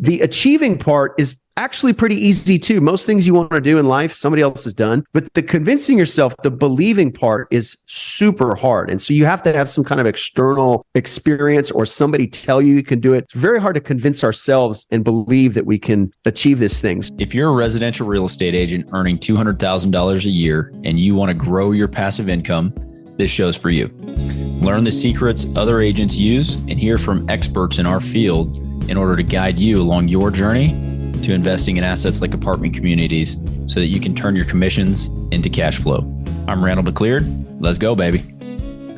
The achieving part is actually pretty easy too. Most things you want to do in life, somebody else has done, but the convincing yourself, the believing part is super hard. And so you have to have some kind of external experience or somebody tell you you can do it. It's very hard to convince ourselves and believe that we can achieve these things. If you're a residential real estate agent earning $200,000 a year and you want to grow your passive income, this show's for you. Learn the secrets other agents use and hear from experts in our field in order to guide you along your journey to investing in assets like apartment communities so that you can turn your commissions into cash flow. I'm Randall McLeod. Let's go, baby.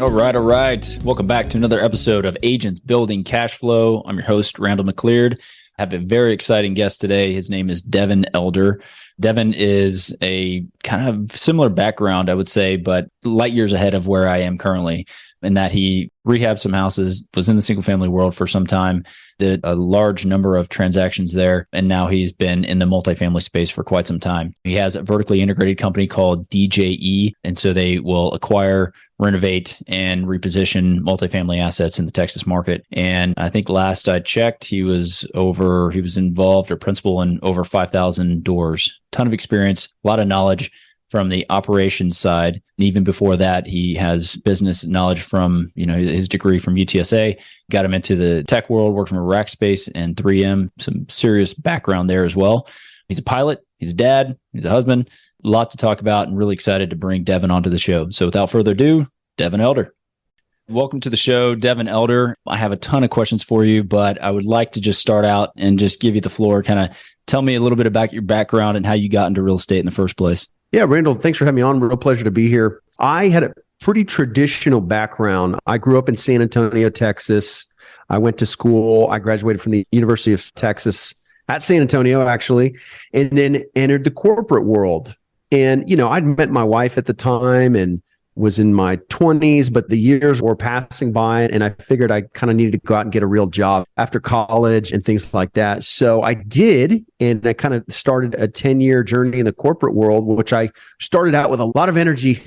All right. Welcome back to another episode of Agents Building Cash Flow. I'm your host, Randall McLeod. I have a very exciting guest today. His name is Devin Elder. Devin is a kind of similar background, I would say, but light years ahead of where I am currently, in that he rehabbed some houses, was in the single family world for some time, did a large number of transactions there, and now he's been in the multifamily space for quite some time. He has a vertically integrated company called DJE, and so they will acquire, renovate, and reposition multifamily assets in the Texas market. And I think last I checked, he was involved or principal in over 5,000 doors. Ton of experience, a lot of knowledge from the operations side. And even before that, he has business knowledge from, his degree from UTSA, got him into the tech world, worked from Rackspace and 3M, some serious background there as well. He's a pilot, he's a dad, he's a husband, a lot to talk about, and really excited to bring Devin onto the show. So without further ado, Devin Elder. Welcome to the show, Devin Elder. I have a ton of questions for you, but I would like to just start out and just give you the floor. Kind of tell me a little bit about your background and how you got into real estate in the first place. Yeah, Randall, thanks for having me on. Real pleasure to be here. I had a pretty traditional background. I grew up in San Antonio, Texas. I went to school. I graduated from the University of Texas at San Antonio, actually, and then entered the corporate world. And, I'd met my wife at the time and was in my 20s, but the years were passing by and I figured I kind of needed to go out and get a real job after college and things like that. So I did, and I kind of started a 10-year journey in the corporate world, which I started out with a lot of energy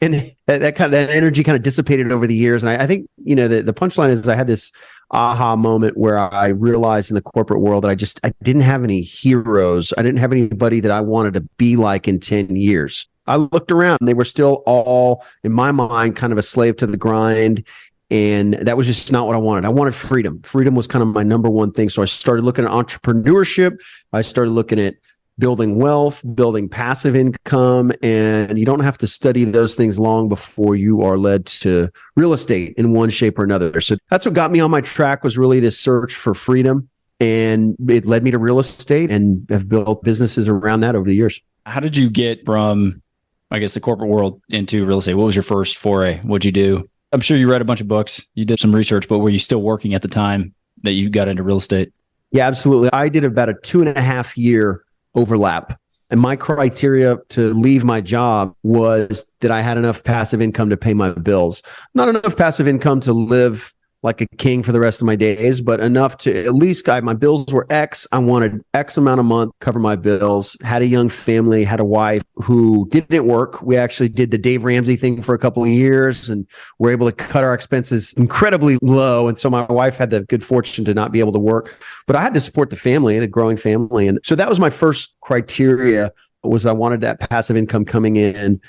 and that energy kind of dissipated over the years. And I think, the punchline is I had this aha moment where I realized in the corporate world that I didn't have any heroes. I didn't have anybody that I wanted to be like in 10 years. I looked around and they were still all, in my mind, kind of a slave to the grind. And that was just not what I wanted. I wanted freedom. Freedom was kind of my number one thing. So I started looking at entrepreneurship. I started looking at building wealth, building passive income. And you don't have to study those things long before you are led to real estate in one shape or another. So that's what got me on my track, was really this search for freedom. And it led me to real estate, and have built businesses around that over the years. How did you get from, I guess, the corporate world into real estate? What was your first foray? What'd you do? I'm sure you read a bunch of books. You did some research, but were you still working at the time that you got into real estate? Yeah, absolutely. I did about a 2.5 year overlap. And my criteria to leave my job was that I had enough passive income to pay my bills. Not enough passive income to live like a king for the rest of my days, but enough to at least guide. My bills were X. I wanted X amount a month, cover my bills, had a young family, had a wife who didn't work. We actually did the Dave Ramsey thing for a couple of years and were able to cut our expenses incredibly low. And so my wife had the good fortune to not be able to work, but I had to support the family, the growing family. And so that was my first criteria, was I wanted that passive income coming in.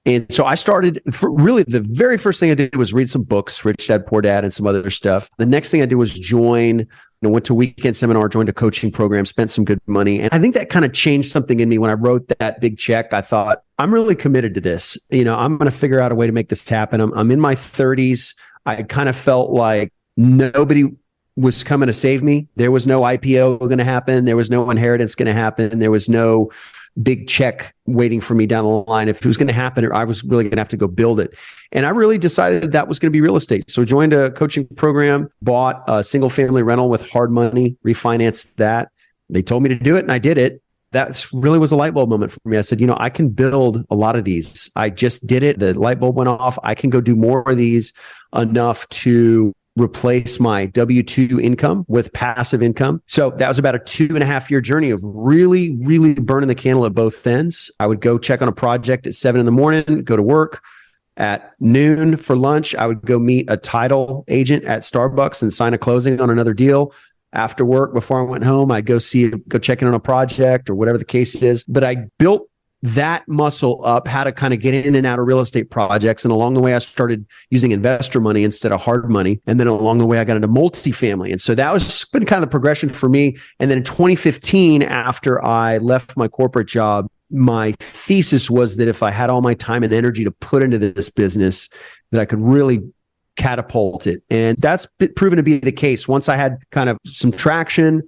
And so I started, really the very first thing I did was read some books, Rich Dad, Poor Dad, and some other stuff. The next thing I did was went to a weekend seminar, joined a coaching program, spent some good money. And I think that kind of changed something in me. When I wrote that big check, I thought, I'm really committed to this. I'm going to figure out a way to make this happen. I'm in my 30s. I kind of felt like nobody was coming to save me. There was no IPO going to happen. There was no inheritance going to happen. There was no big check waiting for me down the line. If it was going to happen, I was really going to have to go build it. And I really decided that was going to be real estate. So I joined a coaching program, bought a single family rental with hard money, refinanced that. They told me to do it and I did it. That really was a light bulb moment for me. I said, I can build a lot of these. I just did it. The light bulb went off. I can go do more of these, enough to replace my W-2 income with passive income. So that was about a 2.5 year journey of really, really burning the candle at both ends. I would go check on a project at 7 a.m, go to work. At noon for lunch, I would go meet a title agent at Starbucks and sign a closing on another deal. after work before I went home. I'd go check in on a project or whatever the case is. But I built that muscle up, how to kind of get in and out of real estate projects. And along the way, I started using investor money instead of hard money. And then along the way, I got into multifamily. And so that was been kind of the progression for me. And then in 2015, after I left my corporate job, my thesis was that if I had all my time and energy to put into this business, that I could really catapult it. And that's proven to be the case. Once I had kind of some traction,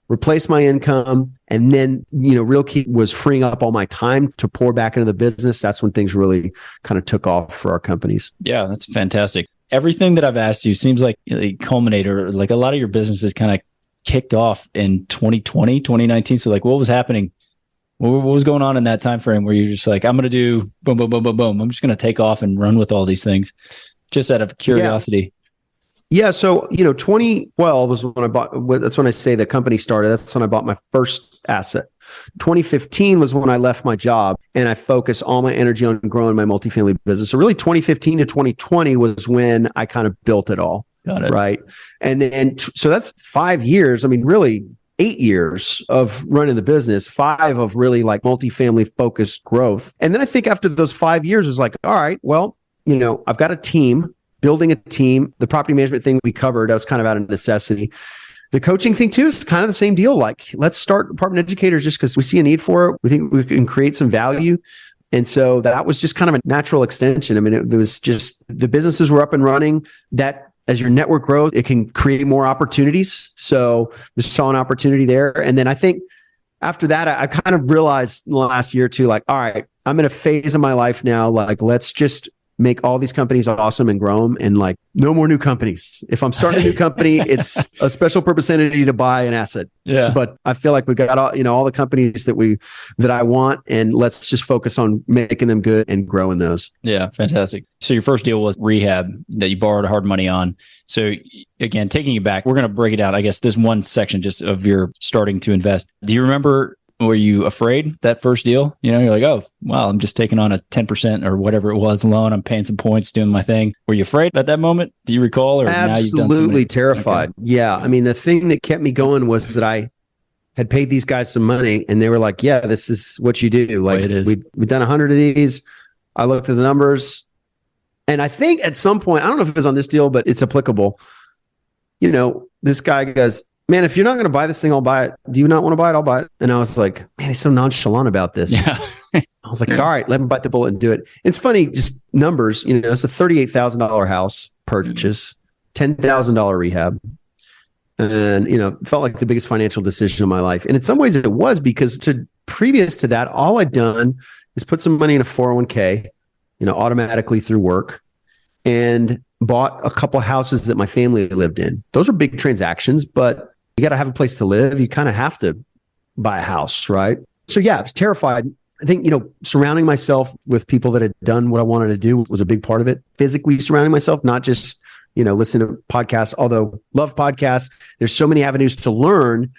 replace my income, and then, real key was freeing up all my time to pour back into the business. That's when things really kind of took off for our companies. Yeah, that's fantastic. Everything that I've asked you seems like a culminator, like a lot of your businesses kind of kicked off in 2020, 2019. So like, what was happening? What was going on in that time frame where you're just like, I'm going to do boom, boom, boom, boom, boom. I'm just going to take off and run with all these things just out of curiosity. Yeah. So, 2012 was when I bought, that's when I say the company started. That's when I bought my first asset. 2015 was when I left my job and I focused all my energy on growing my multifamily business. So really 2015 to 2020 was when I kind of built it all. Got it. Right. And then, so that's 5 years. I mean, really 8 years of running the business, 5 of really like multifamily focused growth. And then I think after those 5 years, it was like, all right, well, I've got a team. Building a team, the property management thing we covered, that was kind of out of necessity. The coaching thing too is kind of the same deal. Like, let's start apartment educators just because we see a need for it. We think we can create some value. And so that was just kind of a natural extension. I mean, it was just the businesses were up and running. That as your network grows, it can create more opportunities. So just saw an opportunity there. And then I think after that, I kind of realized in the last year or two, like, all right, I'm in a phase of my life now. Like, let's just make all these companies awesome and grow them, and like no more new companies. If I'm starting a new company, it's a special purpose entity to buy an asset. Yeah. But I feel like we got all the companies that I want, and let's just focus on making them good and growing those. Yeah. Fantastic. So your first deal was rehab that you borrowed hard money on. So again, taking it back, we're going to break it out. I guess this one section just of your starting to invest. Do you remember, were you afraid that first deal? You're like, oh, wow, I'm just taking on a 10% or whatever it was loan. I'm paying some points, doing my thing. Were you afraid at that moment? Do you recall? Or absolutely terrified. Okay. Yeah. I mean, the thing that kept me going was that I had paid these guys some money and they were like, yeah, this is what you do. Like, we've done 100 of these. I looked at the numbers. And I think at some point, I don't know if it was on this deal, but it's applicable. This guy goes, man, if you're not going to buy this thing, I'll buy it. Do you not want to buy it? I'll buy it. And I was like, man, he's so nonchalant about this. Yeah. I was like, all right, let me bite the bullet and do it. It's funny, just numbers, it's a $38,000 house purchase, $10,000 rehab. And, it felt like the biggest financial decision of my life. And in some ways it was, because previous to that, all I'd done is put some money in a 401k, automatically through work, and bought a couple of houses that my family lived in. Those are big transactions, but you got to have a place to live. You kind of have to buy a house, right? So yeah, I was terrified. I think, surrounding myself with people that had done what I wanted to do was a big part of it. Physically surrounding myself, not just, listen to podcasts, although love podcasts. There's so many avenues to learn.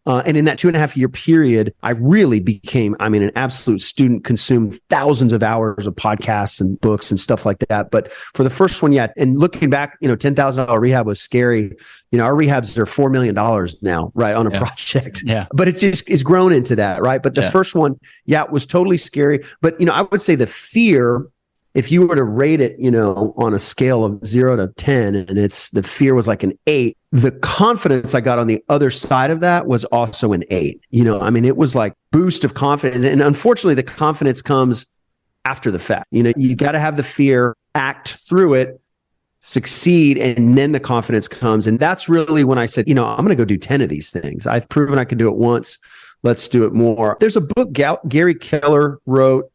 And in that 2.5-year period, I really became, an absolute student, consumed thousands of hours of podcasts and books and stuff like that. But for the first one, yeah. And looking back, $10,000 rehab was scary. Our rehabs are $4 million now, right, on a project. Yeah. But it just is grown into that, right? But the first one, it was totally scary. But, I would say the fear, if you were to rate it, on a scale of 0 to 10, and the fear was like an 8, the confidence I got on the other side of that was also an 8. It was like boost of confidence. And unfortunately, the confidence comes after the fact. You got to have the fear, act through it, succeed, and then the confidence comes. And that's really when I said, I'm going to go do 10 of these things. I've proven I can do it once. Let's do it more. There's a book Gary Keller wrote.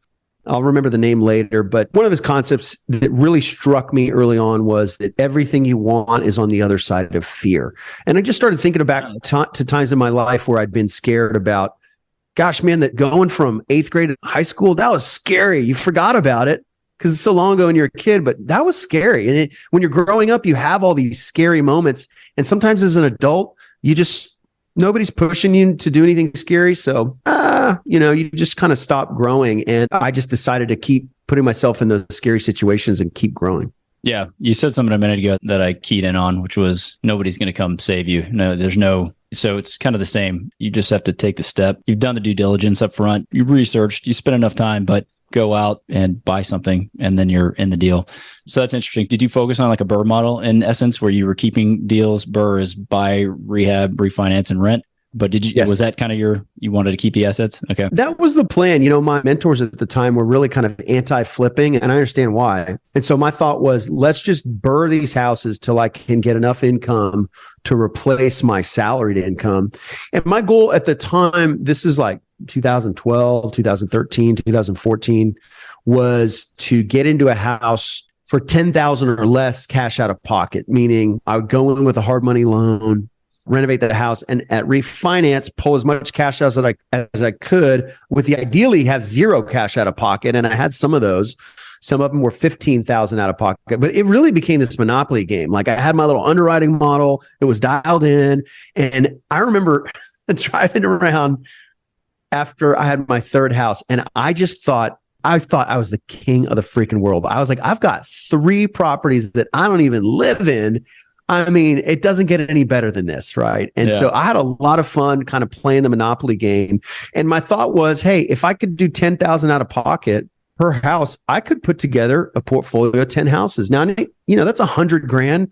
I'll remember the name later, but one of his concepts that really struck me early on was that everything you want is on the other side of fear. And I just started thinking about to times in my life where I'd been scared about, gosh, man, that going from 8th grade to high school, that was scary. You forgot about it because it's so long ago and you're a kid, but that was scary. And when you're growing up, you have all these scary moments. And sometimes as an adult, nobody's pushing you to do anything scary. So, you just kind of stop growing. And I just decided to keep putting myself in those scary situations and keep growing. Yeah. You said something a minute ago that I keyed in on, which was nobody's going to come save you. No, there's no So it's kind of the same. You just have to take the step. You've done the due diligence up front. You researched, you spent enough time, but go out and buy something and then you're in the deal. So that's interesting. Did you focus on like a BRRRR model in essence, where you were keeping deals? BRRRR is buy, rehab, refinance, and rent. But Yes. Was that kind of you wanted to keep the assets? Okay. That was the plan. My mentors at the time were really kind of anti-flipping, and I understand why. And so my thought was, let's just BRRRR these houses till I can get enough income to replace my salaried income. And my goal at the time, this is like 2012, 2013, 2014, was to get into a house for $10,000 or less cash out of pocket, meaning I would go in with a hard money loan, renovate the house, and at refinance, pull as much cash out as I could, with the ideally have zero cash out of pocket. And I had some of those. Some of them were $15,000 out of pocket, but it really became this monopoly game. Like I had my little underwriting model. It was dialed in. And I remember driving around after I had my third house, and I thought I was the king of the freaking world. I was like, I've got 3 properties that I don't even live in. I mean, it doesn't get any better than this, right? And so I had a lot of fun kind of playing the monopoly game. And my thought was, hey, if I could do $10,000 out of pocket per house, I could put together a portfolio of 10 houses. Now, that's $100,000.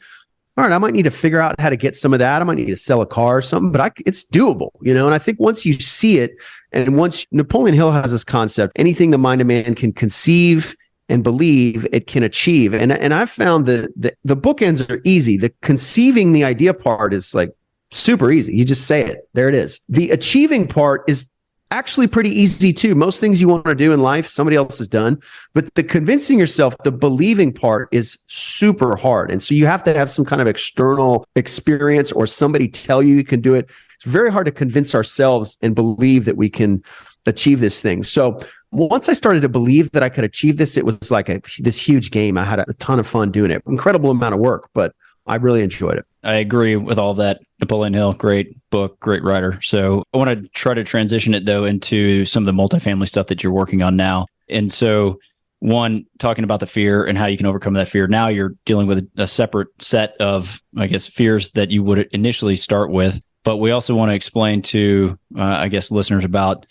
All right, I might need to figure out how to get some of that. I might need to sell a car or something, but it's doable, And I think once you see it, and once Napoleon Hill has this concept, anything the mind of man can conceive and believe, it can achieve. And I've found that the bookends are easy. The conceiving the idea part is like super easy. You just say it. There it is. The achieving part is actually pretty easy too. Most things you want to do in life, somebody else has done. But the convincing yourself, the believing part is super hard. And so you have to have some kind of external experience or somebody tell you can do it. It's very hard to convince ourselves and believe that we can achieve this thing. So once I started to believe that I could achieve this, it was like this huge game. I had a ton of fun doing it. Incredible amount of work, but I really enjoyed it. I agree with all that. Napoleon Hill, great book, great writer. So I want to try to transition it though into some of the multifamily stuff that you're working on now. And so one, talking about the fear and how you can overcome that fear. Now you're dealing with a separate set of, I guess, fears that you would initially start with. But we also want to explain to, listeners about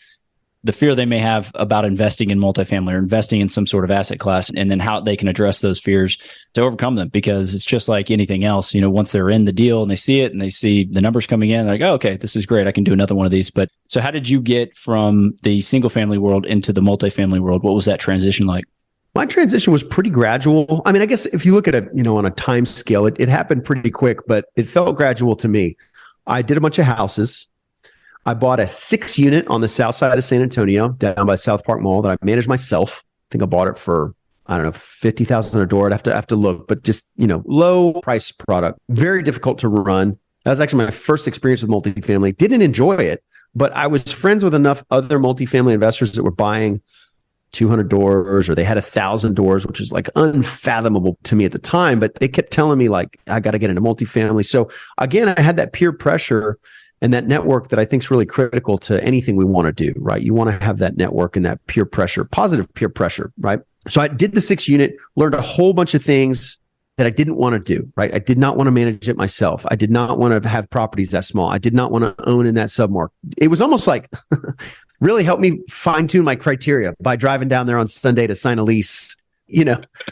the fear they may have about investing in multifamily or investing in some sort of asset class, and then how they can address those fears to overcome them. Because it's just like anything else, once they're in the deal and they see it and they see the numbers coming in, they're like, oh, okay, this is great. I can do another one of these. But so how did you get from the single family world into the multifamily world? What was that transition like? My transition was pretty gradual. I mean, I guess if you look at it, on a time scale, it happened pretty quick, but it felt gradual to me. I did a bunch of houses. I bought a 6-unit on the south side of San Antonio, down by South Park Mall, that I managed myself. I think I bought it for, I don't know, $50,000 a door. I'd have to look, but just, low price product. Very difficult to run. That was actually my first experience with multifamily. Didn't enjoy it, but I was friends with enough other multifamily investors that were buying 200 doors, or they had 1,000 doors, which is like unfathomable to me at the time. But they kept telling me like, I got to get into multifamily. So again, I had that peer pressure and that network that I think is really critical to anything we want to do, right? You want to have that network and that peer pressure, positive peer pressure, right? So I did the 6-unit, learned a whole bunch of things that I didn't want to do, right? I did not want to manage it myself. I did not want to have properties that small. I did not want to own in that submarket. It was almost like really helped me fine tune my criteria by driving down there on Sunday to sign a lease,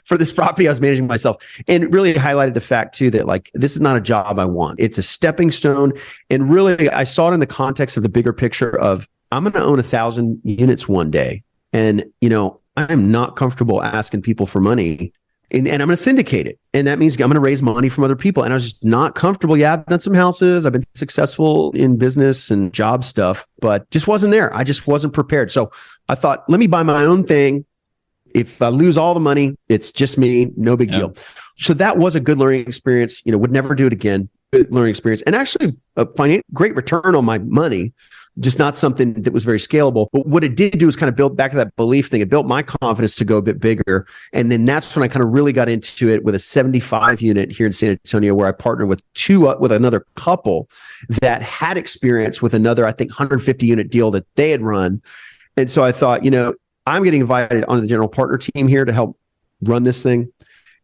for this property I was managing myself. And really highlighted the fact too, that like, this is not a job I want. It's a stepping stone. And really, I saw it in the context of the bigger picture of, I'm going to own 1,000 units one day. And, I'm not comfortable asking people for money. And I'm going to syndicate it. And that means I'm going to raise money from other people. And I was just not comfortable. Yeah, I've done some houses. I've been successful in business and job stuff, but just wasn't there. I just wasn't prepared. So I thought, let me buy my own thing. If I lose all the money, it's just me, no big deal. So that was a good learning experience. Would never do it again. Good learning experience. And actually a great return on my money, just not something that was very scalable. But what it did do is kind of build back to that belief thing. It built my confidence to go a bit bigger. And then that's when I kind of really got into it with a 75 unit here in San Antonio, where I partnered with with another couple that had experience with another, I think, 150 unit deal that they had run. And so I thought, I'm getting invited onto the general partner team here to help run this thing.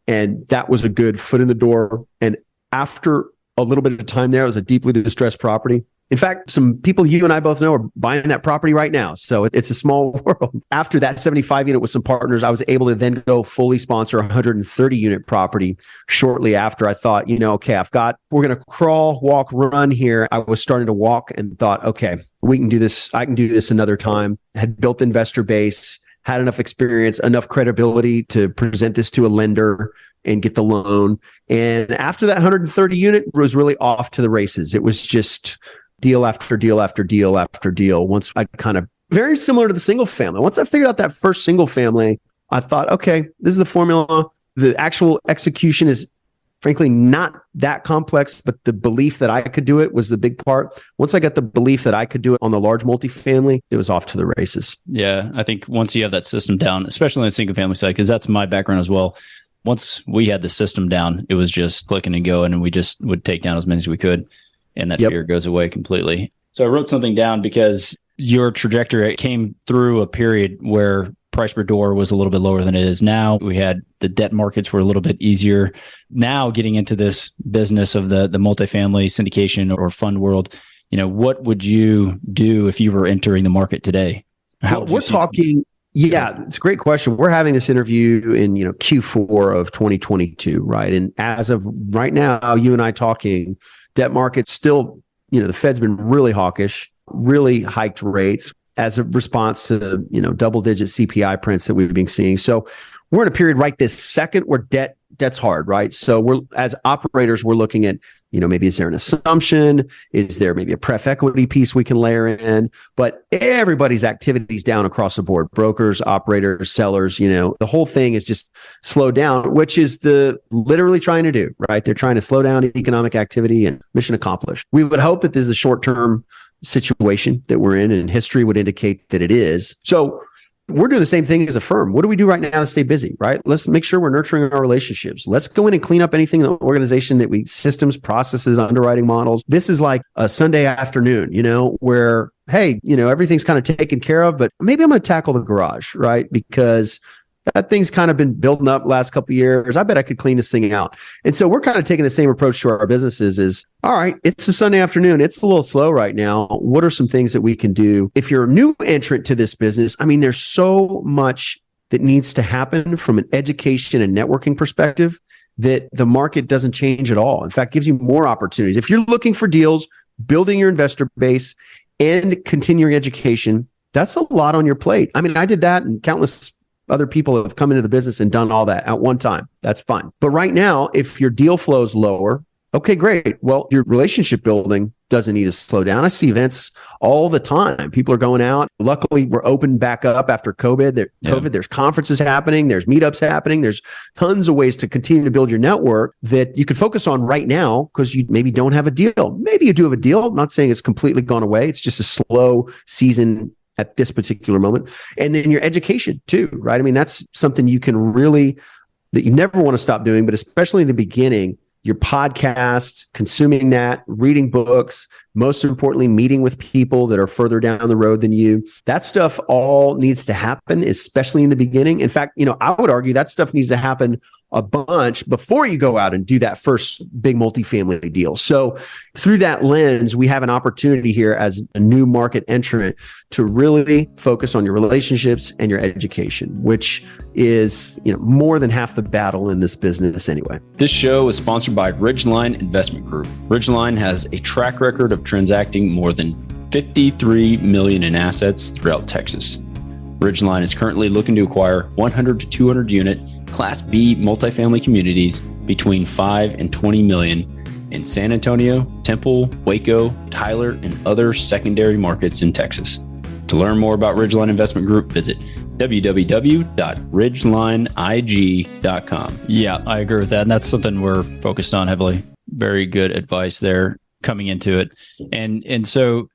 And that was a good foot in the door. And after a little bit of time there, it was a deeply distressed property. In fact, some people you and I both know are buying that property right now. So it's a small world. After that 75 unit with some partners, I was able to then go fully sponsor a 130 unit property shortly after. I thought, okay, we're going to crawl, walk, run here. I was starting to walk and thought, okay, we can do this. I can do this another time. Had built the investor base, had enough experience, enough credibility to present this to a lender and get the loan. And after that 130 unit was really off to the races. It was just deal after deal after deal after deal. Once I very similar to the single family. Once I figured out that first single family, I thought, okay, this is the formula. The actual execution is frankly not that complex, but the belief that I could do it was the big part. Once I got the belief that I could do it on the large multifamily, it was off to the races. Yeah, I think once you have that system down, especially on the single family side, because that's my background as well. Once we had the system down, it was just clicking and going, and we just would take down as many as we could, and that fear goes away completely. So I wrote something down because your trajectory came through a period where price per door was a little bit lower than it is now. We had the debt markets were a little bit easier. Now getting into this business of the multifamily syndication or fund world, what would you do if you were entering the market today? We're talking... Yeah, it's a great question. We're having this interview in, Q4 of 2022, right? And as of right now, you and I talking, debt markets still, the Fed's been really hawkish, really hiked rates as a response to, double-digit CPI prints that we've been seeing. So we're in a period right this second where debt's hard, right? So as operators, we're looking at, maybe is there an assumption? Is there maybe a pref equity piece we can layer in? But everybody's activity's down across the board. Brokers, operators, sellers, the whole thing is just slowed down, which is literally trying to do, right? They're trying to slow down economic activity and mission accomplished. We would hope that this is a short-term situation that we're in, and history would indicate that it is. So we're doing the same thing as a firm. What do we do right now to stay busy, right? Let's make sure we're nurturing our relationships. Let's go in and clean up anything in the organization that systems, processes, underwriting models. This is like a Sunday afternoon, where, hey, everything's kind of taken care of, but maybe I'm going to tackle the garage, right? Because that thing's kind of been building up last couple of years. I bet I could clean this thing out. And so we're kind of taking the same approach to our businesses is, all right, it's a Sunday afternoon. It's a little slow right now. What are some things that we can do? If you're a new entrant to this business, there's so much that needs to happen from an education and networking perspective that the market doesn't change at all. In fact, gives you more opportunities. If you're looking for deals, building your investor base and continuing education, that's a lot on your plate. I did that, and countless other people have come into the business and done all that at one time. That's fine. But right now, if your deal flow is lower, okay, great. Well, your relationship building doesn't need to slow down. I see events all the time. People are going out. Luckily, we're open back up after COVID. There's conferences happening. There's meetups happening. There's tons of ways to continue to build your network that you can focus on right now because you maybe don't have a deal. Maybe you do have a deal. I'm not saying it's completely gone away. It's just a slow season at this particular moment. And then your education too, right? That's something that you never want to stop doing, but especially in the beginning, your podcasts, consuming that, reading books, most importantly, meeting with people that are further down the road than you. That stuff all needs to happen, especially in the beginning. In fact, I would argue that stuff needs to happen a bunch before you go out and do that first big multifamily deal. So through that lens, we have an opportunity here as a new market entrant to really focus on your relationships and your education, which is, more than half the battle in this business anyway. This show is sponsored by Ridgeline Investment Group. Ridgeline has a track record of transacting more than $53 million in assets throughout Texas. Ridgeline is currently looking to acquire 100 to 200 unit Class B multifamily communities between 5 and 20 million in San Antonio, Temple, Waco, Tyler, and other secondary markets in Texas. To learn more about Ridgeline Investment Group, visit www.ridgelineig.com. Yeah, I agree with that. And that's something we're focused on heavily. Very good advice there coming into it. And so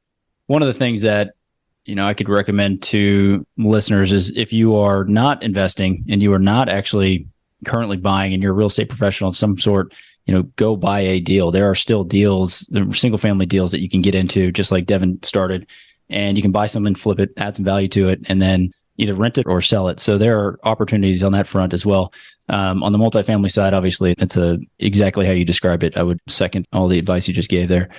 one of the things that I could recommend to listeners is if you are not investing and you are not actually currently buying and you're a real estate professional of some sort, go buy a deal. There are still deals, single family deals that you can get into, just like Devin started, and you can buy something, flip it, add some value to it, and then either rent it or sell it. So there are opportunities on that front as well. On the multifamily side, obviously, it's exactly how you described it. I would second all the advice you just gave there.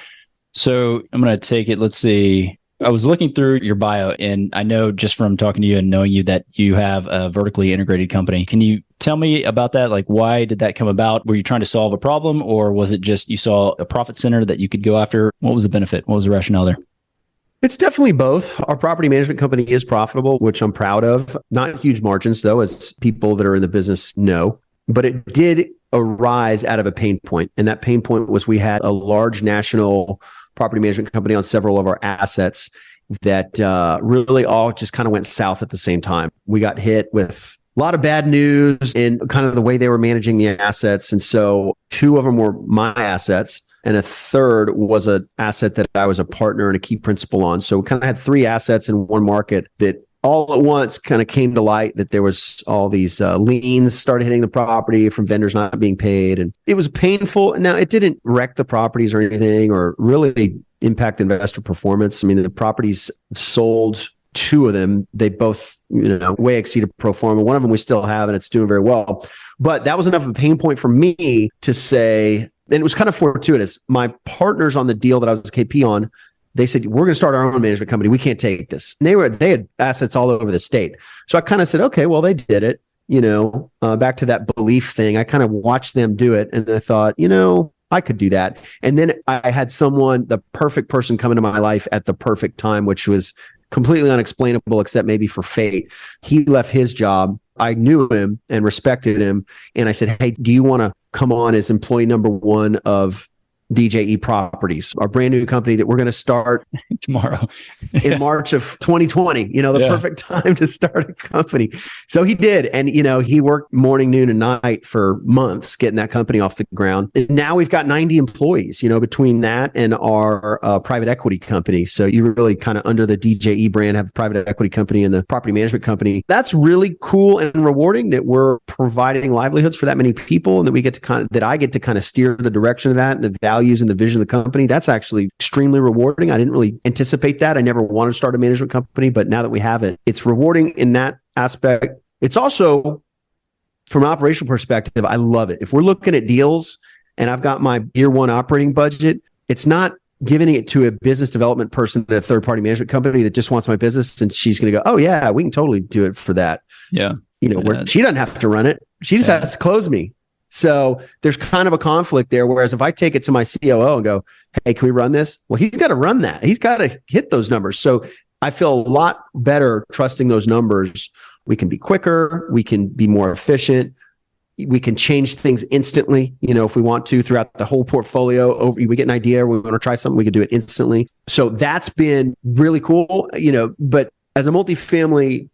So I'm going to take it. Let's see. I was looking through your bio, and I know just from talking to you and knowing you that you have a vertically integrated company. Can you tell me about that? Like, why did that come about? Were you trying to solve a problem, or was it just you saw a profit center that you could go after? What was the benefit? What was the rationale there? It's definitely both. Our property management company is profitable, which I'm proud of. Not huge margins, though, as people that are in the business know. But it did arise out of a pain point. And that pain point was we had a large national property management company on several of our assets that really all just kind of went south at the same time. We got hit with a lot of bad news and kind of the way they were managing the assets. And so two of them were my assets, and a third was an asset that I was a partner and a key principal on. So we kind of had three assets in one market that all at once kind of came to light that there was all these liens started hitting the property from vendors not being paid. And it was painful. Now, it didn't wreck the properties or anything or really impact investor performance. I mean, the properties sold, two of them, they both, way exceeded pro forma. One of them we still have, and it's doing very well. But that was enough of a pain point for me to say, and it was kind of fortuitous. My partners on the deal that I was KP on, they said, we're going to start our own management company. We can't take this. And they had assets all over the state. So I kind of said, okay, well, they did it, back to that belief thing. I kind of watched them do it. And I thought, I could do that. And then I had the perfect person come into my life at the perfect time, which was completely unexplainable, except maybe for fate. He left his job. I knew him and respected him. And I said, hey, do you want to come on as employee number one of DJE Properties, our brand new company that we're going to start tomorrow in March of 2020, perfect time to start a company. So he did. And, he worked morning, noon, and night for months getting that company off the ground. And now we've got 90 employees, between that and our private equity company. So you really kind of under the DJE brand have the private equity company and the property management company. That's really cool and rewarding that we're providing livelihoods for that many people and that I get to kind of steer the direction of that and the values and the vision of the company. That's actually extremely rewarding. I didn't really anticipate that. I never wanted to start a management company, but now that we have it, it's rewarding in that aspect. It's also, from an operational perspective, I love it. If we're looking at deals and I've got my year one operating budget, it's not giving it to a business development person at a third party management company that just wants my business and she's going to go, oh yeah, we can totally do it for that. Yeah. Where she doesn't have to run it. She just has to close me. So there's kind of a conflict there. Whereas if I take it to my COO and go, hey, can we run this? Well, he's got to run that. He's got to hit those numbers. So I feel a lot better trusting those numbers. We can be quicker. We can be more efficient. We can change things instantly, if we want to throughout the whole portfolio. We get an idea, we want to try something, we can do it instantly. So that's been really cool, but as a multifamily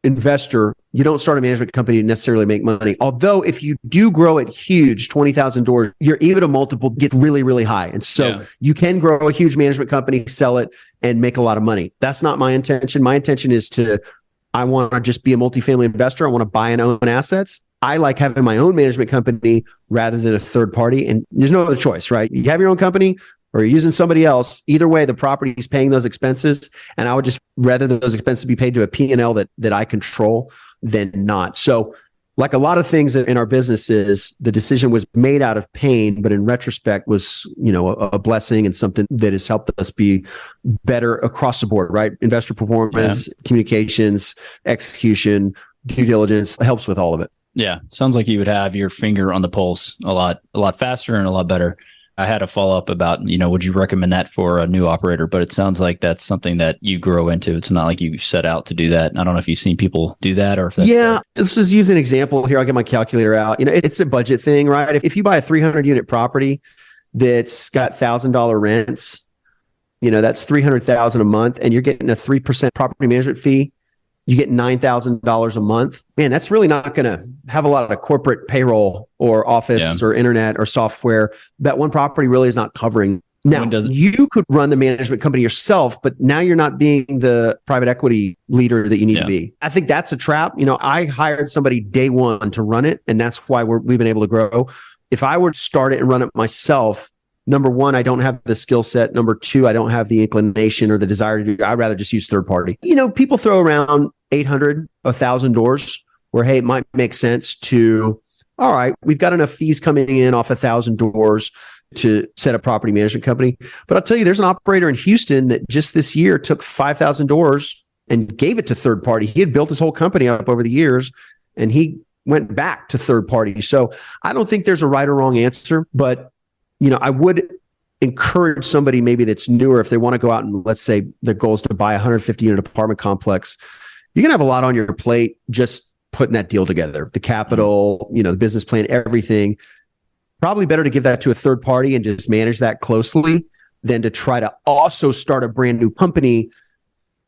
investor, you don't start a management company to necessarily make money. Although if you do grow it huge, 20,000 doors, your EBITDA multiple gets really, really high. And so you can grow a huge management company, sell it, and make a lot of money. That's not my intention. My intention is I want to just be a multifamily investor. I want to buy and own assets. I like having my own management company rather than a third party. And there's no other choice, right? You have your own company or you're using somebody else. Either way, the property is paying those expenses. And I would just rather those expenses be paid to a P&L that I control than not. So like a lot of things in our businesses, the decision was made out of pain, but in retrospect was, a blessing and something that has helped us be better across the board, right? Investor performance, communications, execution, due diligence helps with all of it. Yeah. Sounds like you would have your finger on the pulse a lot faster and a lot better. I had a follow-up about, would you recommend that for a new operator? But it sounds like that's something that you grow into. It's not like you set out to do that. I don't know if you've seen people do that or if that's... Let's just use an example here. I'll get my calculator out. It's a budget thing, right? If you buy a 300 unit property that's got $1,000 rents, that's $300,000 a month and you're getting a 3% property management fee. You get $9,000 a month. Man, that's really not going to have a lot of corporate payroll or office or internet or software. That one property really is not covering. Now, you could run the management company yourself, but now you're not being the private equity leader that you need to be. I think that's a trap. I hired somebody day one to run it, and that's why we've been able to grow. If I were to start it and run it myself, number one, I don't have the skill set. Number two, I don't have the inclination or the desire to do it. I'd rather just use third party. People throw around 800, 1,000 doors where, hey, it might make sense to, all right, we've got enough fees coming in off 1,000 doors to set a property management company. But I'll tell you, there's an operator in Houston that just this year took 5,000 doors and gave it to third party. He had built his whole company up over the years, and he went back to third party. So I don't think there's a right or wrong answer, but I would encourage somebody maybe that's newer, if they want to go out and, let's say their goal is to buy a 150 unit apartment complex, you're going to have a lot on your plate just putting that deal together. The capital, the business plan, everything. Probably better to give that to a third party and just manage that closely than to try to also start a brand new company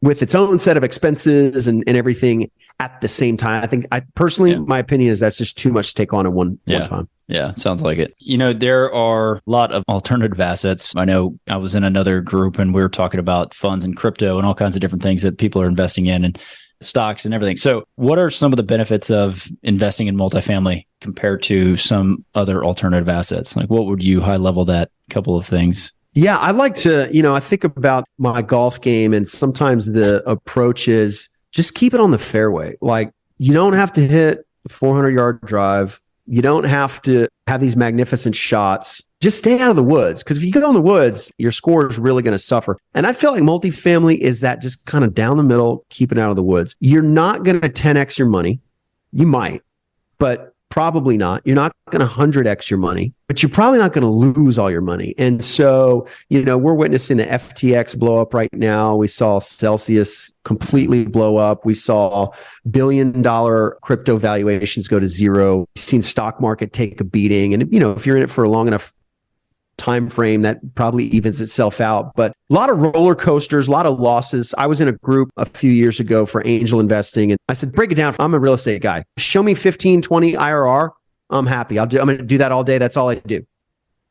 with its own set of expenses and everything at the same time. I personally, my opinion is that's just too much to take on at one time. Yeah, sounds like it. There are a lot of alternative assets. I know I was in another group and we were talking about funds and crypto and all kinds of different things that people are investing in and stocks and everything. So what are some of the benefits of investing in multifamily compared to some other alternative assets? Like, what would you high level that couple of things? Yeah, I like to, I think about my golf game, and sometimes the approach is just keep it on the fairway. Like, you don't have to hit a 400-yard drive. You don't have to have these magnificent shots. Just stay out of the woods, because if you go in the woods, your score is really going to suffer. And I feel like multifamily is that just kind of down the middle, keeping out of the woods. You're not going to 10x your money. You might, but probably not. You're not going to 100x your money, but you're probably not going to lose all your money. And so, we're witnessing the FTX blow up right now. We saw Celsius completely blow up. We saw billion-dollar crypto valuations go to zero. We've seen stock market take a beating. And, if you're in it for a long enough time frame, that probably evens itself out. But a lot of roller coasters, a lot of losses. I was in a group a few years ago for angel investing, and I said, break it down. I'm a real estate guy. Show me 15, 20 IRR. I'm happy. I'm going to do that all day. That's all I do.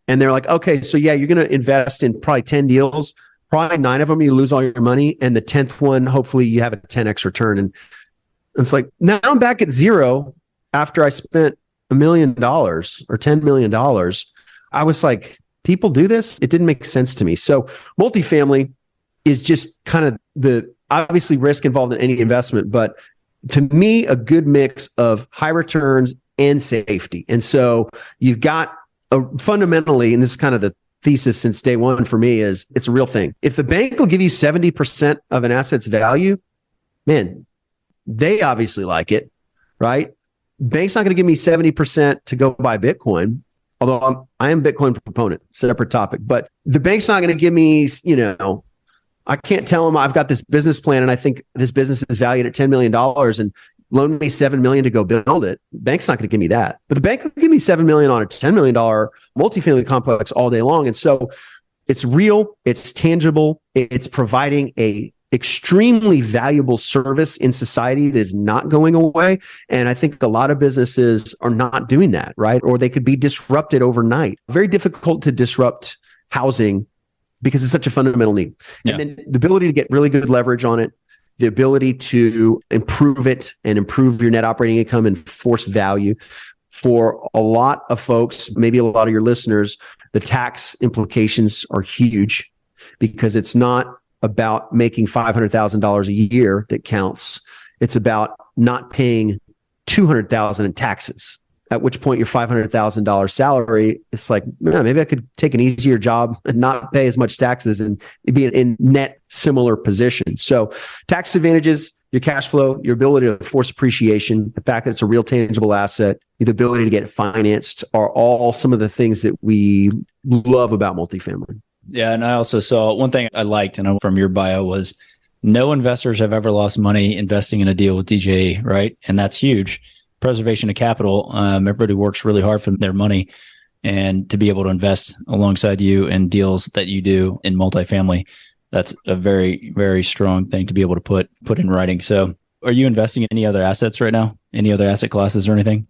And they're like, okay, so yeah, you're going to invest in probably 10 deals. Probably 9 of them, you lose all your money. And the 10th one, hopefully you have a 10x return. And it's like, now I'm back at zero after I spent $1 million or $10 million. I was like, people do this? It didn't make sense to me. So multifamily is just kind of the obviously risk involved in any investment, but to me, a good mix of high returns and safety. And so you've got fundamentally, and this is kind of the thesis since day one for me, is it's a real thing. If the bank will give you 70% of an asset's value, man, they obviously like it, right? Bank's not going to give me 70% to go buy Bitcoin. Although I am Bitcoin proponent, separate topic, but the bank's not going to give me, I can't tell them I've got this business plan and I think this business is valued at $10 million and loan me $7 million to go build it. Bank's not going to give me that, but the bank will give me $7 million on a $10 million multifamily complex all day long. And so it's real, it's tangible, it's providing a extremely valuable service in society that is not going away. And I think a lot of businesses are not doing that, right? Or they could be disrupted overnight. Very difficult to disrupt housing because it's such a fundamental need. Yeah. And then the ability to get really good leverage on it, the ability to improve it and improve your net operating income and force value. For a lot of folks, maybe a lot of your listeners, the tax implications are huge because it's not about making $500,000 a year that counts. It's about not paying $200,000 in taxes, at which point your $500,000 salary is like, man, maybe I could take an easier job and not pay as much taxes and be in net similar position. So tax advantages, your cash flow, your ability to force appreciation, the fact that it's a real tangible asset, the ability to get it financed are all some of the things that we love about multifamily. Yeah. And I also saw one thing I liked, and from your bio, was no investors have ever lost money investing in a deal with DJE, right? And that's huge. Preservation of capital. Everybody works really hard for their money, and to be able to invest alongside you in deals that you do in multifamily, that's a very, very strong thing to be able to put in writing. So are you investing in any other assets right now? Any other asset classes or anything?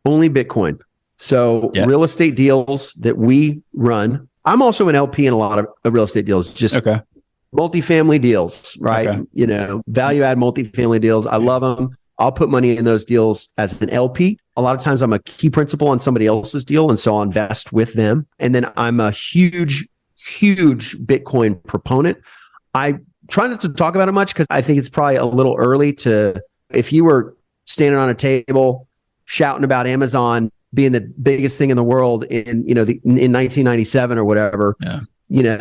Only Bitcoin. So real estate deals that we run. I'm also an LP in a lot of real estate deals, just multifamily deals, right? Okay. Value add multifamily deals. I love them. I'll put money in those deals as an LP. A lot of times I'm a key principal on somebody else's deal, and so I'll invest with them. And then I'm a huge Bitcoin proponent. I try not to talk about it much because I think it's probably a little early to, if you were standing on a table shouting about Amazon being the biggest thing in the world in, in 1997 or whatever. Yeah.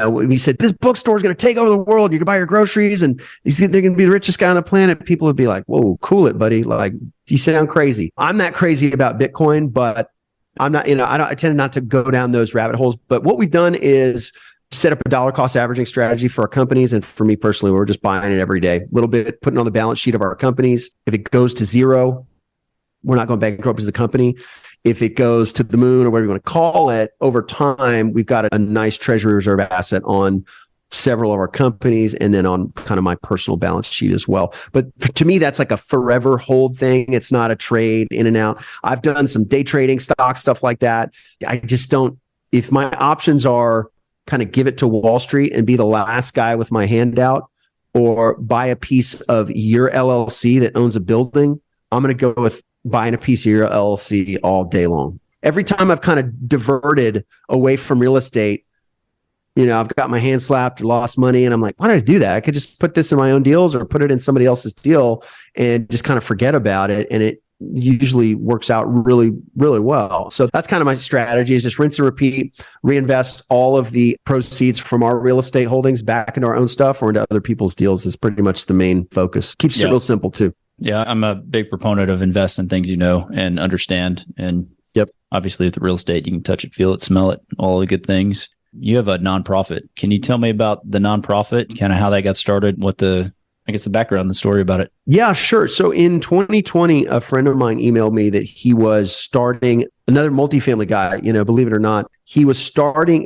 We said, this bookstore is going to take over the world. You can buy your groceries and you see they're going to be the richest guy on the planet. People would be like, whoa, cool it, buddy. Like, you sound crazy. I'm not crazy about Bitcoin, but I'm not, I tend not to go down those rabbit holes. But what we've done is set up a dollar cost averaging strategy for our companies. And for me personally, we're just buying it every day, a little bit, putting on the balance sheet of our companies. If it goes to zero, we're not going bankrupt as a company. If it goes to the moon or whatever you want to call it, over time, we've got a nice treasury reserve asset on several of our companies and then on kind of my personal balance sheet as well. But to me, that's like a forever hold thing. It's not a trade in and out. I've done some day trading stock, stuff like that. I just don't, if my options are kind of give it to Wall Street and be the last guy with my hand out, or buy a piece of your LLC that owns a building, I'm going to go with buying a piece of your LLC all day long. Every time I've kind of diverted away from real estate, I've got my hand slapped or lost money and I'm like, why did I do that? I could just put this in my own deals or put it in somebody else's deal and just kind of forget about it. And it usually works out really, really well. So that's kind of my strategy, is just rinse and repeat, reinvest all of the proceeds from our real estate holdings back into our own stuff or into other people's deals is pretty much the main focus. Keeps it real simple too. Yeah, I'm a big proponent of invest in things you know and understand. And obviously with the real estate, you can touch it, feel it, smell it, all the good things. You have a nonprofit. Can you tell me about the nonprofit, kind of how that got started, what the background, the story about it? Yeah, sure. So in 2020, a friend of mine emailed me that he was starting another multifamily guy, believe it or not. He was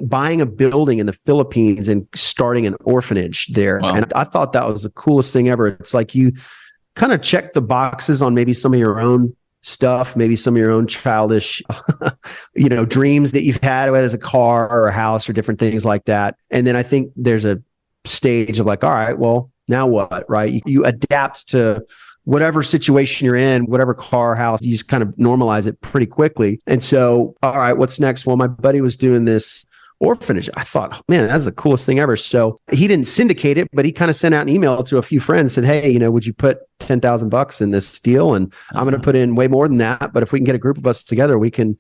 buying a building in the Philippines and starting an orphanage there. Wow. And I thought that was the coolest thing ever. It's like you kind of check the boxes on maybe some of your own stuff, maybe some of your own childish, dreams that you've had, whether it's a car or a house or different things like that. And then I think there's a stage of like, all right, well, now what, right? You adapt to whatever situation you're in, whatever car, house, you just kind of normalize it pretty quickly. And so, all right, what's next? Well, my buddy was doing this orphanage. I thought, man, that's the coolest thing ever. So he didn't syndicate it, but he kind of sent out an email to a few friends, said, hey, would you put $10,000 in this deal? And I'm going to put in way more than that. But if we can get a group of us together, we can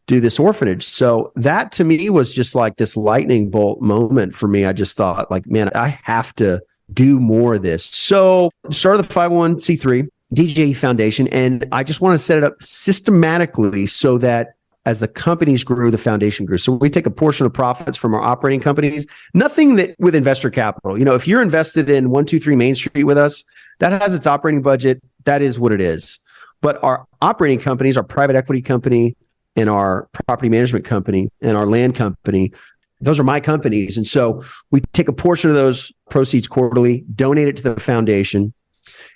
do this orphanage. So that to me was just like this lightning bolt moment for me. I just thought like, man, I have to do more of this. So started the 501c3 DJE Foundation. And I just want to set it up systematically so that as the companies grew, the foundation grew. So we take a portion of profits from our operating companies, nothing that with investor capital. If you're invested in 123 Main Street with us, that has its operating budget. That is what it is. But our operating companies, our private equity company and our property management company and our land company, those are my companies. And so we take a portion of those proceeds quarterly, donate it to the foundation.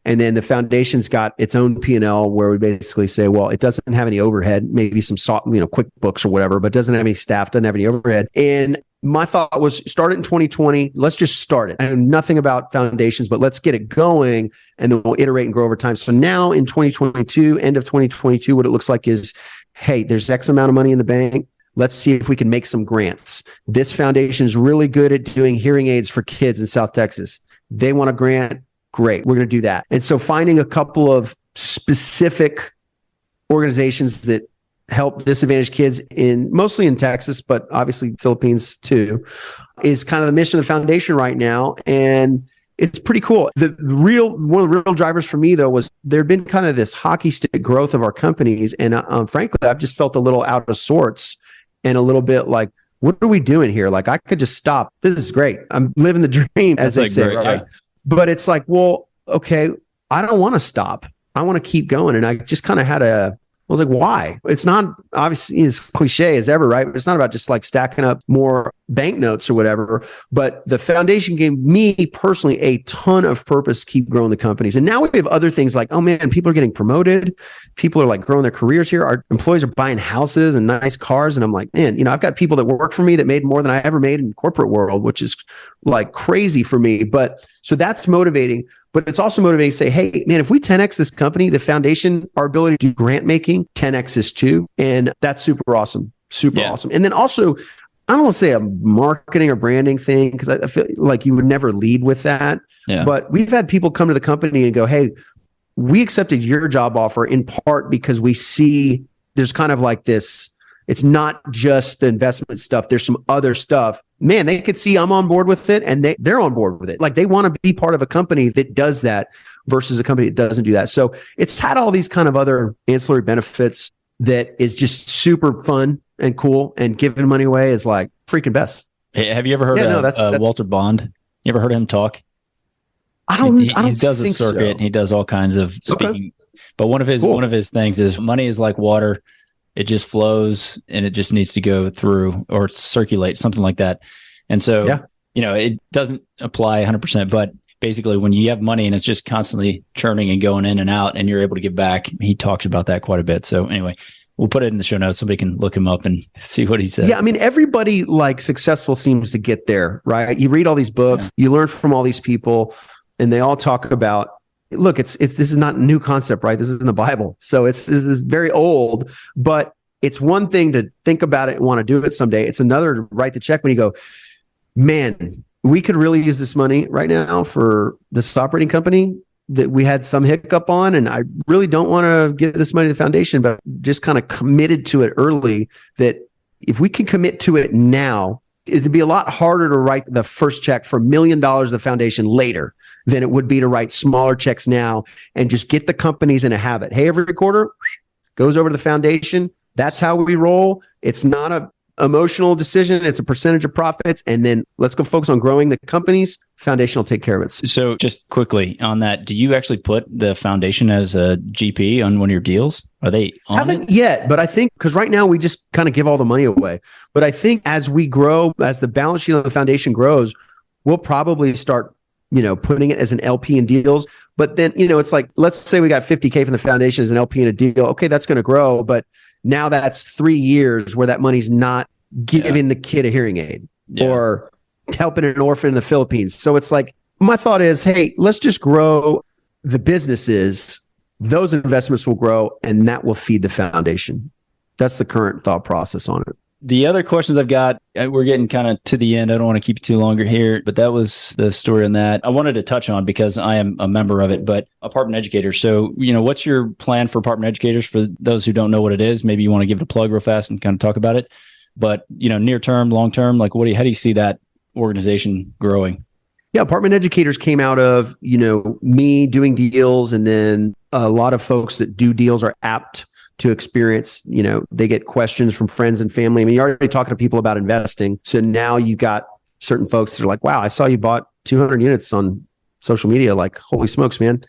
And then the foundation's got its own P&L where we basically say, well, it doesn't have any overhead, maybe some QuickBooks or whatever, but doesn't have any staff, doesn't have any overhead. And my thought was start it in 2020. Let's just start it. I know nothing about foundations, but let's get it going and then we'll iterate and grow over time. So now in 2022, end of 2022, what it looks like is, hey, there's X amount of money in the bank. Let's see if we can make some grants. This foundation is really good at doing hearing aids for kids in South Texas. They want a grant. Great. We're going to do that. And so finding a couple of specific organizations that help disadvantaged kids mostly in Texas, but obviously Philippines too, is kind of the mission of the foundation right now. And it's pretty cool. One of the real drivers for me though, was there'd been kind of this hockey stick growth of our companies. And frankly, I've just felt a little out of sorts and a little bit like, what are we doing here? Like I could just stop. This is great. I'm living the dream, as they say, right? Yeah. But it's like, well, okay, I don't want to stop. I want to keep going. And I just kind of I was like, why? It's not obviously as cliche as ever, right? It's not about just like stacking up more banknotes or whatever. But the foundation gave me personally a ton of purpose to keep growing the companies. And now we have other things like, oh man, people are getting promoted. People are like growing their careers here. Our employees are buying houses and nice cars. And I'm like, man, I've got people that work for me that made more than I ever made in the corporate world, which is like crazy for me. But so that's motivating. But it's also motivating to say, hey, man, if we 10X this company, the foundation, our ability to do grant making, 10X is too. And that's super awesome. Super awesome. And then also, I don't want to say a marketing or branding thing, because I feel like you would never lead with that. Yeah. But we've had people come to the company and go, hey, we accepted your job offer in part because we see there's kind of like this, it's not just the investment stuff. There's some other stuff. Man, they could see I'm on board with it and they're on board with it. Like they want to be part of a company that does that versus a company that doesn't do that. So it's had all these kind of other ancillary benefits that is just super fun and cool, and giving money away is like freaking best. Hey, have you ever heard of Walter Bond? You ever heard him talk? I don't He does a circuit. so. And he does all kinds of speaking. Okay. But one of his things is money is like water. It just flows and it just needs to go through or circulate, something like that. And so, it doesn't apply 100%, but basically when you have money and it's just constantly churning and going in and out and you're able to give back, he talks about that quite a bit. So anyway, we'll put it in the show notes. Somebody can look him up and see what he says. Yeah. I mean, everybody like successful seems to get there, right? You read all these books, you learn from all these people, and they all talk about, look, this is not a new concept, right? This is in the Bible. So this is very old, but it's one thing to think about it and want to do it someday. It's another to write the check when you go, man, we could really use this money right now for this operating company that we had some hiccup on. And I really don't want to give this money to the foundation, but just kind of committed to it early, that if we can commit to it now, it'd be a lot harder to write the first check for $1 million to the foundation later than it would be to write smaller checks now and just get the companies in a habit. Hey, every quarter goes over to the foundation. That's how we roll. It's not a emotional decision. It's a percentage of profits. And then let's go focus on growing the companies. Foundation will take care of it. So just quickly on that, do you actually put the foundation as a GP on one of your deals? Are they on Haven't yet, but I think because right now we just kind of give all the money away. But I think as we grow, as the balance sheet of the foundation grows, we'll probably start, putting it as an LP in deals. But then, it's like, let's say we got $50K from the foundation as an LP in a deal. Okay, that's going to grow. But now that's 3 years where that money's not giving the kid a hearing aid or helping an orphan in the Philippines. So it's like, my thought is, hey, let's just grow the businesses. Those investments will grow and that will feed the foundation. That's the current thought process on it. The other questions I've got, we're getting kind of to the end. I don't want to keep you too longer here, but that was the story on that. I wanted to touch on because I am a member of it, but apartment educators. So, what's your plan for apartment educators for those who don't know what it is? Maybe you want to give it a plug real fast and kind of talk about it. But, near term, long term, like how do you see that organization growing? Yeah, apartment educators came out of, me doing deals, and then a lot of folks that do deals are apt to experience, they get questions from friends and family. I mean, you're already talking to people about investing. So now you've got certain folks that are like, wow, I saw you bought 200 units on social media. Like, holy smokes, man.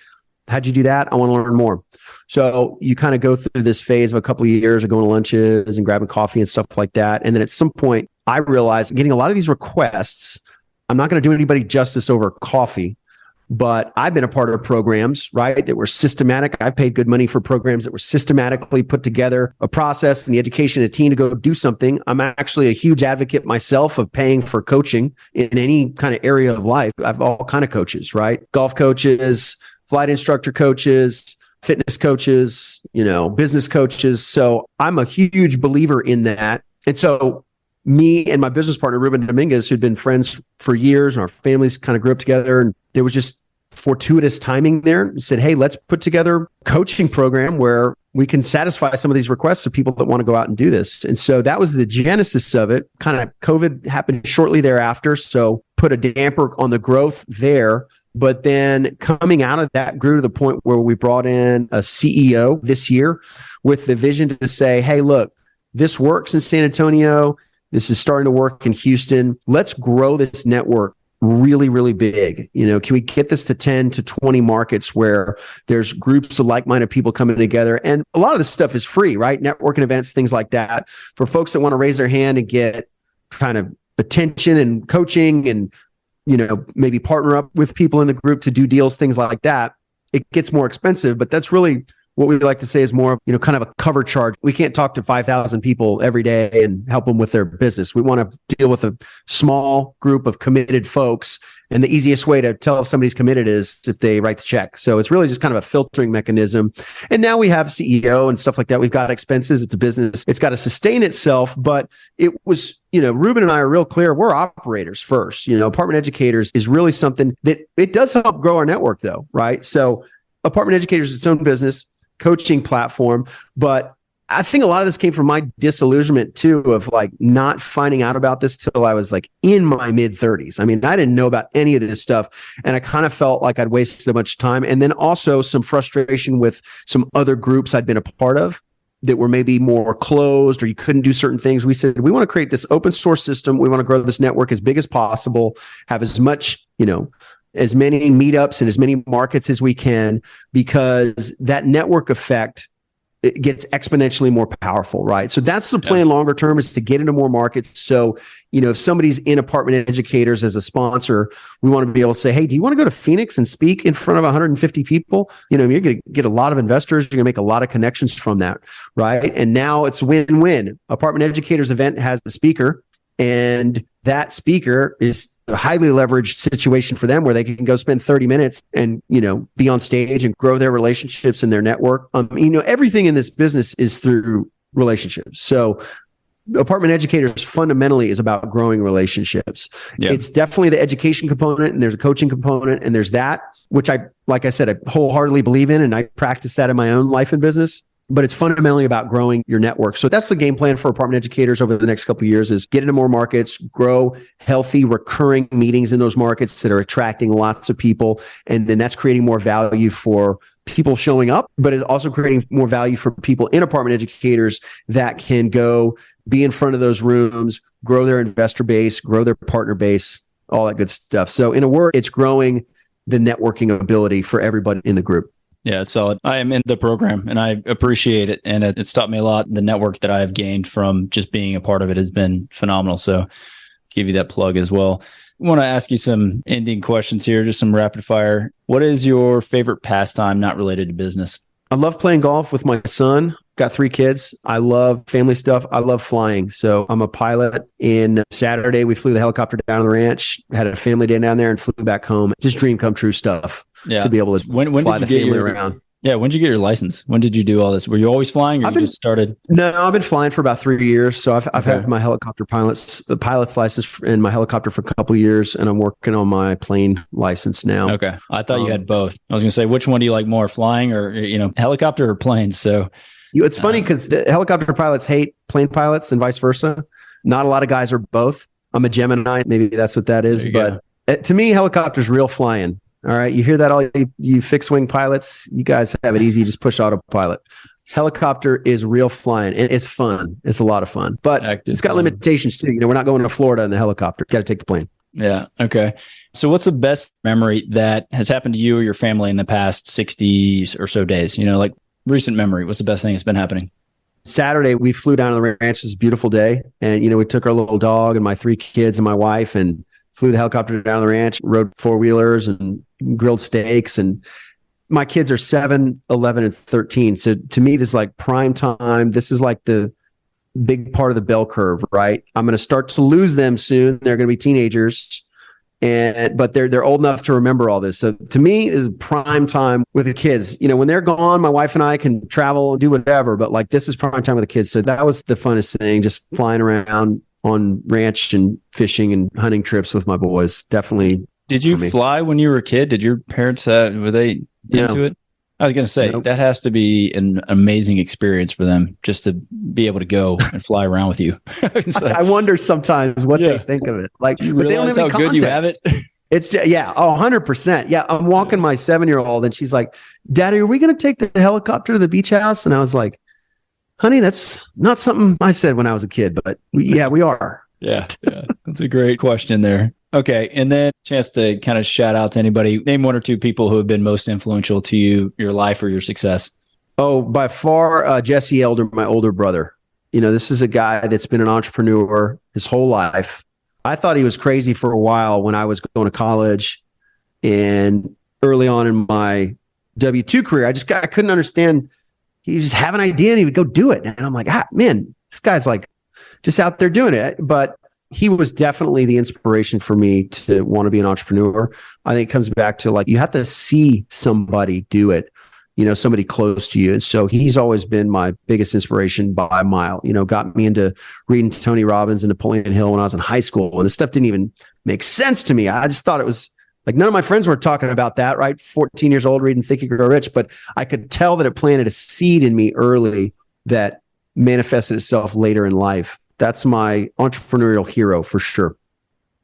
How'd you do that? I want to learn more. So you kind of go through this phase of a couple of years of going to lunches and grabbing coffee and stuff like that. And then at some point I realized getting a lot of these requests, I'm not going to do anybody justice over coffee. But I've been a part of programs, right, that were systematic. I paid good money for programs that were systematically put together, a process and the education of a team to go do something. I'm actually a huge advocate myself of paying for coaching in any kind of area of life. I have all kind of coaches, right? Golf coaches, flight instructor coaches, fitness coaches, business coaches. So I'm a huge believer in that. And so me and my business partner, Ruben Dominguez, who'd been friends for years, and our families kind of grew up together, and there was just fortuitous timing there. We said, hey, let's put together a coaching program where we can satisfy some of these requests of people that want to go out and do this. And so that was the genesis of it. Kind of COVID happened shortly thereafter, so put a damper on the growth there. But then coming out of that grew to the point where we brought in a CEO this year with the vision to say, hey, look, this works in San Antonio. This is starting to work in Houston. Let's grow this network really, really big. Can we get this to 10 to 20 markets where there's groups of like-minded people coming together? And a lot of this stuff is free, right? Networking events, things like that. For folks that want to raise their hand and get kind of attention and coaching and, maybe partner up with people in the group to do deals, things like that, it gets more expensive, but that's really what we like to say is more, kind of a cover charge. We can't talk to 5,000 people every day and help them with their business. We want to deal with a small group of committed folks. And the easiest way to tell if somebody's committed is if they write the check. So it's really just kind of a filtering mechanism. And now we have CEO and stuff like that. We've got expenses. It's a business. It's got to sustain itself. But it was, Ruben and I are real clear. We're operators first. Apartment educators is really something that it does help grow our network though, right? So apartment educators is its own business, coaching platform, but I think a lot of this came from my disillusionment too, of like not finding out about this till I was like in my mid 30s. I mean, I didn't know about any of this stuff, and I kind of felt like I'd wasted so much time. And then also some frustration with some other groups I'd been a part of that were maybe more closed, or you couldn't do certain things. We said, we want to create this open source system. We want to grow this network as big as possible, have as much, as many meetups and as many markets as we can, because that network effect, it gets exponentially more powerful, right? So that's the plan longer term, is to get into more markets. So, if somebody's in Apartment Educators as a sponsor, we want to be able to say, hey, do you want to go to Phoenix and speak in front of 150 people? You're going to get a lot of investors. You're going to make a lot of connections from that, right? And now it's win-win. Apartment Educators event has the speaker, and that speaker is a highly leveraged situation for them where they can go spend 30 minutes and, be on stage and grow their relationships and their network. Everything in this business is through relationships. So Apartment Educators fundamentally is about growing relationships. Yeah. It's definitely the education component, and there's a coaching component, and there's that, which like I said, I wholeheartedly believe in, and I practice that in my own life and business. But it's fundamentally about growing your network. So that's the game plan for Apartment Educators over the next couple of years, is get into more markets, grow healthy, recurring meetings in those markets that are attracting lots of people. And then that's creating more value for people showing up, but it's also creating more value for people in Apartment Educators that can go be in front of those rooms, grow their investor base, grow their partner base, all that good stuff. So in a word, it's growing the networking ability for everybody in the group. Yeah, it's solid. I am in the program and I appreciate it. And it's taught me a lot. The network that I have gained from just being a part of it has been phenomenal. So give you that plug as well. I want to ask you some ending questions here, just some rapid fire. What is your favorite pastime not related to business? I love playing golf with my son. Got 3 kids. I love family stuff. I love flying. So I'm a pilot. In Saturday, we flew the helicopter down to the ranch, had a family day down there, and flew back home. Just dream come true stuff. Yeah. To be able to fly the family around. Yeah. When did you get your license? When did you do all this? Were you always flying, or you just started? No, I've been flying for about 3 years. So I've had my pilot's license and my helicopter for a couple of years, and I'm working on my plane license now. Okay. I thought you had both. I was going to say, which one do you like more, flying or, helicopter or planes? So it's funny because the helicopter pilots hate plane pilots and vice versa. Not a lot of guys are both. I'm a Gemini. Maybe that's what that is. But to me, helicopter's real flying. All right. You hear that, all you fixed wing pilots? You guys have it easy. Just push autopilot. Helicopter is real flying, and it's fun. It's a lot of fun, but it's got limitations too. We're not going to Florida in the helicopter. Got to take the plane. Yeah. Okay. So what's the best memory that has happened to you or your family in the past 60 or so days? Like recent memory. What's the best thing that's been happening? Saturday, we flew down to the ranch. It was a beautiful day. And, we took our little dog and my 3 kids and my wife and flew the helicopter down to the ranch, rode 4-wheelers and grilled steaks. And my kids are 7, 11, and 13. So to me, this is like prime time. This is like the big part of the bell curve, right? I'm going to start to lose them soon. They're going to be teenagers, but they're old enough to remember all this. So to me, is prime time with the kids. When they're gone, my wife and I can travel and do whatever, but like this is prime time with the kids. So that was the funnest thing, just flying around on ranch and fishing and hunting trips with my boys. Definitely. Did you fly when you were a kid? Did your parents, were they into it? I was going to say, that has to be an amazing experience for them, just to be able to go and fly around with you. I wonder sometimes what they think of it. Like, you realize how good you have it? It's 100%. Yeah. I'm walking my 7-year-old and she's like, Daddy, are we going to take the helicopter to the beach house? And I was like, honey, that's not something I said when I was a kid, but we are. Yeah. That's a great question there. Okay. And then chance to kind of shout out to anybody. Name 1 or 2 people who have been most influential to you, your life or your success. Oh, by far, Jesse Elder, my older brother. This is a guy that's been an entrepreneur his whole life. I thought he was crazy for a while when I was going to college and early on in my W-2 career. I couldn't understand. He would just have an idea and he would go do it. And I'm like, man, this guy's like just out there doing it. But he was definitely the inspiration for me to want to be an entrepreneur. I think it comes back to like, you have to see somebody do it, somebody close to you. And so he's always been my biggest inspiration by a mile. Got me into reading Tony Robbins and Napoleon Hill when I was in high school. And this stuff didn't even make sense to me. I just thought it was like, none of my friends were talking about that, right? 14 years old reading Think and Grow Rich, but I could tell that it planted a seed in me early that manifested itself later in life. That's my entrepreneurial hero for sure.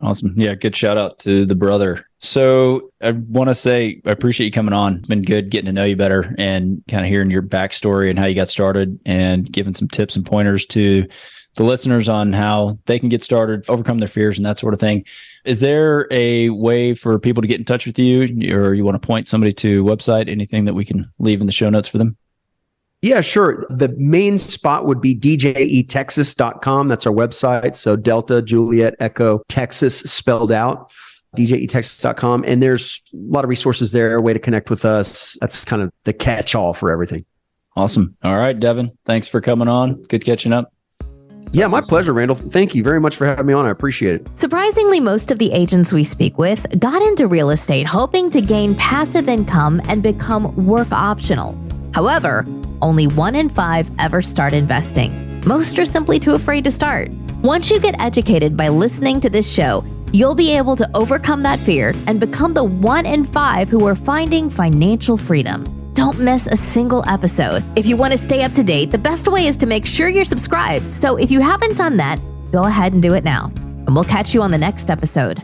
Awesome. Yeah, good shout out to the brother. So I want to say I appreciate you coming on. It's been good getting to know you better and kind of hearing your backstory and how you got started and giving some tips and pointers to the listeners on how they can get started, overcome their fears and that sort of thing. Is there a way for people to get in touch with you, or you want to point somebody to a website, anything that we can leave in the show notes for them? Yeah, sure. The main spot would be DJETexas.com. That's our website. So Delta, Juliet, Echo, Texas spelled out, DJETexas.com. And there's a lot of resources there, a way to connect with us. That's kind of the catch-all for everything. Awesome. All right, Devin, thanks for coming on. Good catching up. Yeah, my pleasure, Randall. Thank you very much for having me on. I appreciate it. Surprisingly, most of the agents we speak with got into real estate hoping to gain passive income and become work optional. However, only 1 in 5 ever start investing. Most are simply too afraid to start. Once you get educated by listening to this show, you'll be able to overcome that fear and become the 1 in 5 who are finding financial freedom. Don't miss a single episode. If you want to stay up to date, the best way is to make sure you're subscribed. So if you haven't done that, go ahead and do it now. And we'll catch you on the next episode.